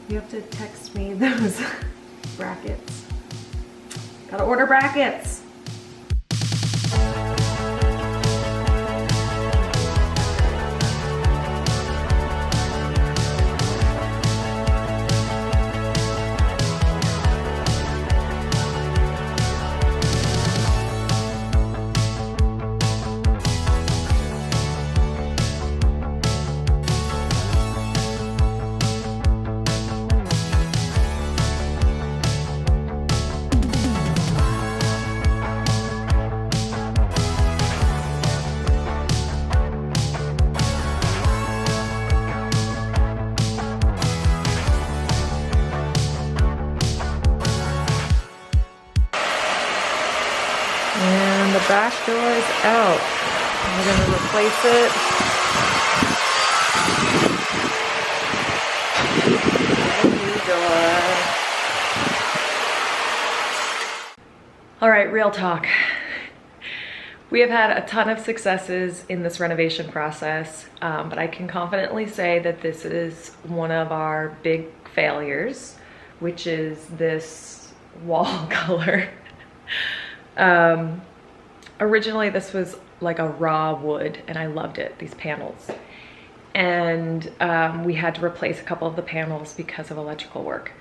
You have to text me those brackets. Gotta order brackets. And the back door is out. We're gonna replace it. New door. All right, real talk. We have had a ton of successes in this renovation process, but I can confidently say that this is one of our big failures, which is this wall color. Originally this was like a raw wood and I loved it, these panels. And we had to replace a couple of the panels because of electrical work.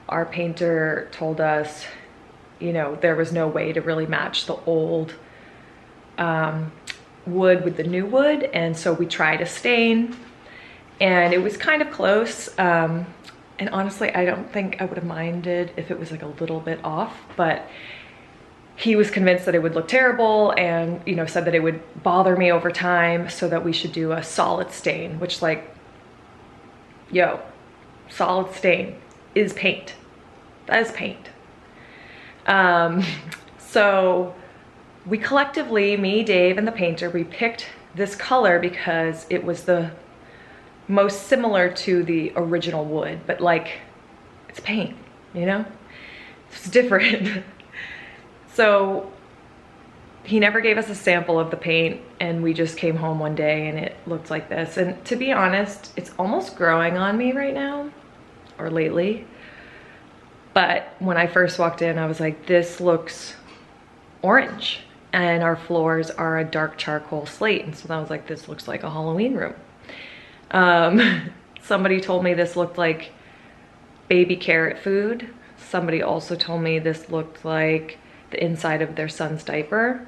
Our painter told us, you know, there was no way to really match the old wood with the new wood. And so we tried a stain and it was kind of close. And honestly, I don't think I would have minded if it was like a little bit off, but he was convinced that it would look terrible and, you know, said that it would bother me over time, so that we should do a solid stain, which, like, yo, solid stain is paint. That is paint. So we collectively, me, Dave, and the painter, we picked this color because it was the most similar to the original wood, but like, it's paint, you know? It's different. So he never gave us a sample of the paint and we just came home one day and it looked like this. And to be honest, it's almost growing on me right now, or lately. But when I first walked in, I was like, this looks orange. And our floors are a dark charcoal slate. And so I was like, this looks like a Halloween room. Somebody told me this looked like baby carrot food. Somebody also told me this looked like the inside of their son's diaper.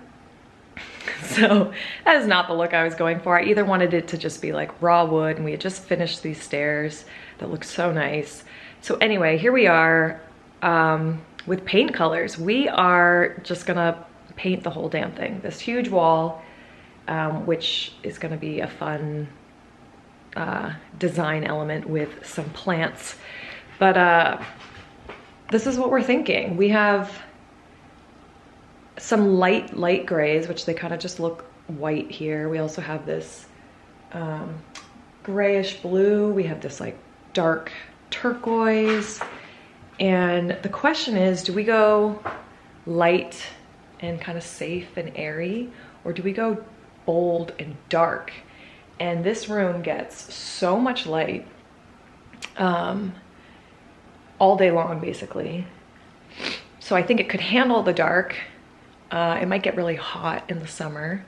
So that is not the look I was going for. I either wanted it to just be like raw wood, and we had just finished these stairs that look so nice. So anyway, here we are with paint colors. We are just gonna paint the whole damn thing. This huge wall, which is gonna be a fun design element with some plants. But this is what we're thinking. We have some light grays, which they kind of just look white here. We also have this grayish blue. We have this like dark turquoise. And the question is, do we go light and kind of safe and airy, or do we go bold and dark? And this room gets so much light all day long, basically. So I think it could handle the dark. It might get really hot in the summer.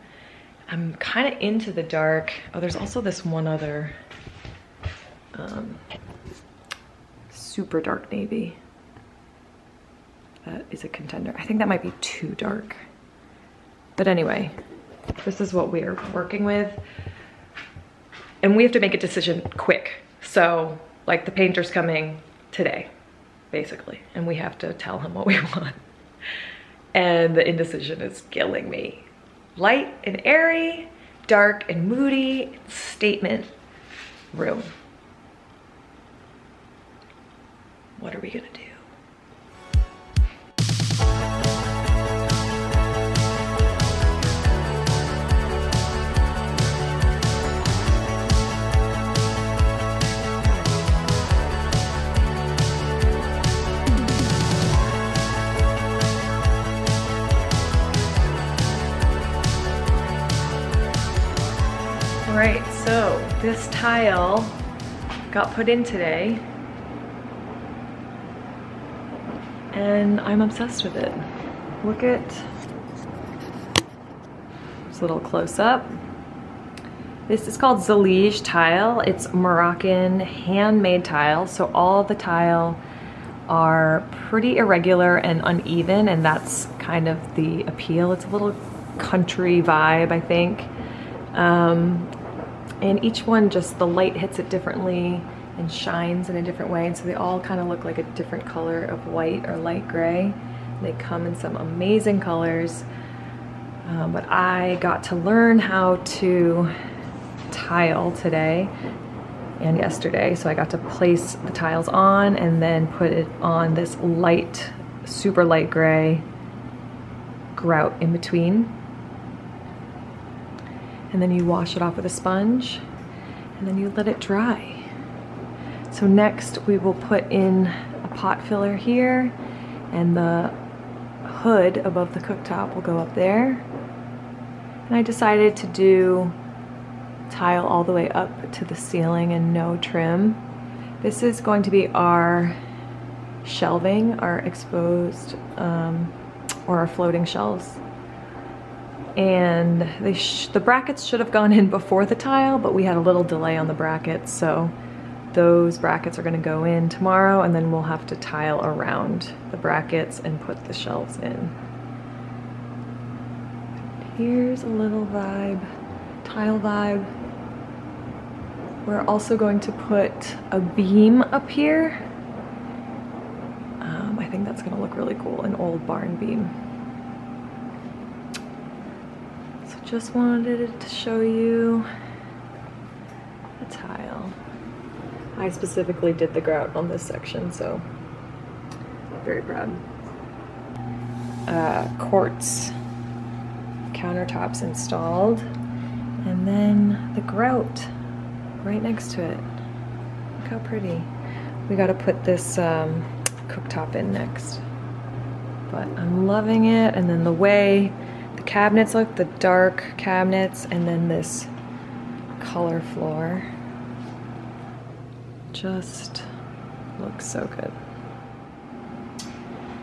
I'm kind of into the dark. Oh, there's also this one other super dark navy that is a contender. I think that might be too dark. But anyway, this is what we're working with. And we have to make a decision quick. So like the painter's coming today, basically. And we have to tell him what we want. And the indecision is killing me. Light and airy, dark and moody, statement room. What are we gonna do? All right, so this tile got put in today. and I'm obsessed with it. Look at this little close-up. This is called Zelige Tile. It's Moroccan handmade tile, so all the tile are pretty irregular and uneven, and that's kind of the appeal. It's a little country vibe, I think. And each one, just the light hits it differently and shines in a different way, and so they all kind of look like a different color of white or light gray. They come in some amazing colors, but I got to learn how to tile today and yesterday, so I got to place the tiles on and then put it on this light, super light gray grout in between. And then you wash it off with a sponge, and then you let it dry. So next we will put in a pot filler here, and the hood above the cooktop will go up there. And I decided to do tile all the way up to the ceiling and no trim. This is going to be our shelving, our exposed or our floating shelves. And the brackets should have gone in before the tile, but we had a little delay on the brackets, so those brackets are going to go in tomorrow, and then we'll have to tile around the brackets and put the shelves in. Here's a little vibe, tile vibe. We're also going to put a beam up here. I think that's going to look really cool, an old barn beam. So just wanted to show you the tile. I specifically did the grout on this section, so very proud. Quartz countertops installed, and then the grout right next to it. Look how pretty. We got to put this cooktop in next, but I'm loving it. And then the way the cabinets look, the dark cabinets, and then this color floor just looks so good.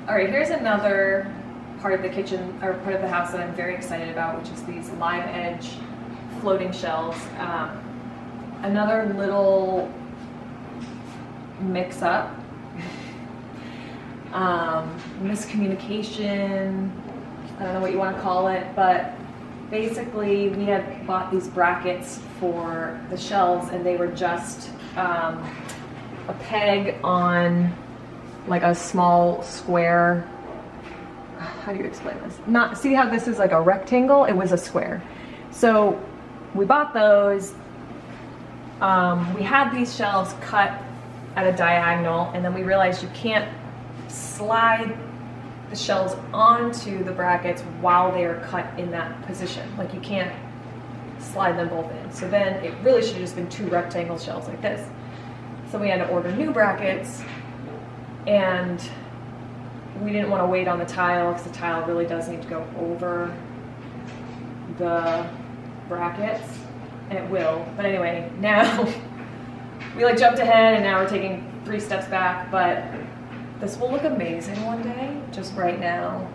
All right, here's another part of the kitchen, or part of the house that I'm very excited about, which is these live edge floating shelves. Another little mix up, miscommunication, I don't know what you want to call it, but basically we had bought these brackets for the shelves, and they were just a peg on like a small square. How do you explain this? Not, see how this is like a rectangle? It was a square. So we bought those. We had these shelves cut at a diagonal, and then we realized you can't slide the shelves onto the brackets while they are cut in that position. Like, you can't slide them both in. So then it really should have just been two rectangle shelves like this. So we had to order new brackets, and we didn't want to wait on the tile, because the tile really does need to go over the brackets, and it will. But anyway, now we like jumped ahead, and now we're taking 3 steps back, but this will look amazing one day. Just right now,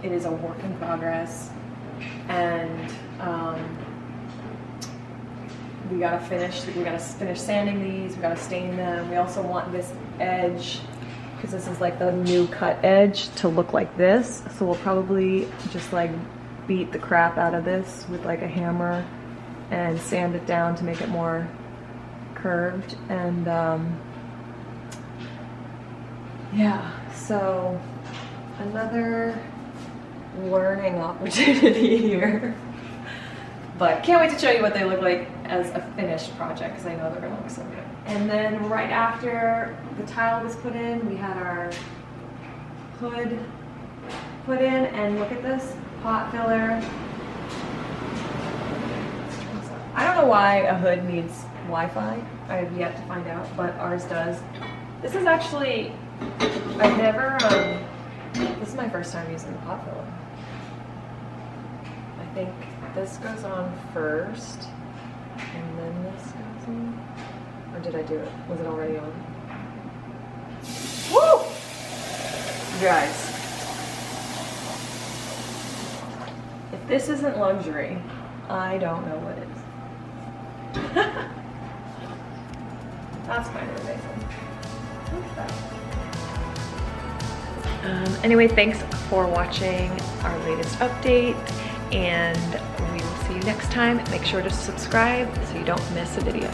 it is a work in progress, and we gotta finish sanding these, we gotta stain them. We also want this edge, because this is like the new cut edge, to look like this. So we'll probably just like beat the crap out of this with like a hammer and sand it down to make it more curved. And yeah, so another learning opportunity here. But can't wait to show you what they look like as a finished project, because I know they're gonna look so good. And then right after the tile was put in, we had our hood put in, and look at this pot filler. I don't know why a hood needs Wi-Fi. I have yet to find out, but ours does. This is actually, I've never, this is my first time using the pot filler. I think this goes on first, and then this goes on. Or did I do it? Was it already on? Woo! Guys, if this isn't luxury, I don't know what is. That's kind of amazing. What's that? Anyway, thanks for watching our latest update, and we will see you next time. Make sure to subscribe so you don't miss a video.